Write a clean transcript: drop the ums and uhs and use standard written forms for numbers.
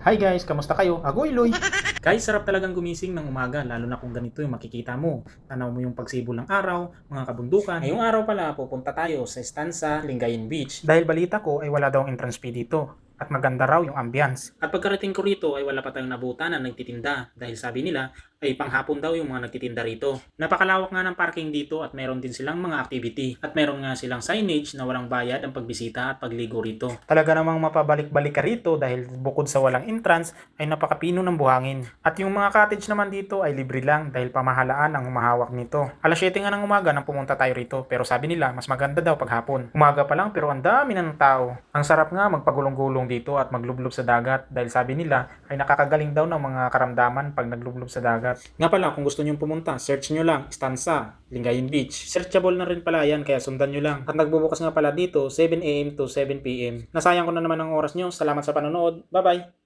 Hi guys, kamusta kayo? Agoy Loy! Guys, sarap talagang gumising ng umaga, lalo na kung ganito yung makikita mo. Tanaw mo yung pagsibol ng araw, mga kabundukan. Ngayong araw pala, pupunta tayo sa Stanza, Lingayen Beach. Dahil balita ko ay wala daw ang entrance fee dito. At maganda raw yung ambience. At pagkarating ko rito ay wala pa tayong nabutan na nagtitinda. Dahil sabi nila ay panghapon daw yung mga nagtitinda rito. Napakalawak nga ng parking dito at meron din silang mga activity. At meron nga silang signage na walang bayad ang pagbisita at pagligo rito. Talaga namang mapabalik-balik ka rito dahil bukod sa walang entrance ay napakapino ng buhangin. At yung mga cottage naman dito ay libre lang dahil pamahalaan ang humahawak nito. Alas 7 nga ng umaga nang pumunta tayo rito pero sabi nila mas maganda daw paghapon. Umaga pa lang pero ang dami na ng tao. Ang sarap nga magpagulong-gulong dito at maglublob sa dagat dahil sabi nila ay nakakagaling daw ng mga karamdaman pag naglublob sa dagat. Nga pala kung gusto nyo pumunta, search nyo lang Stanza, Lingayen Beach. Searchable na rin pala yan kaya sundan nyo lang. At nagbubukas nga pala dito 7 AM to 7 PM. Nasayang ko na naman ang oras nyo. Salamat sa panonood. Bye bye!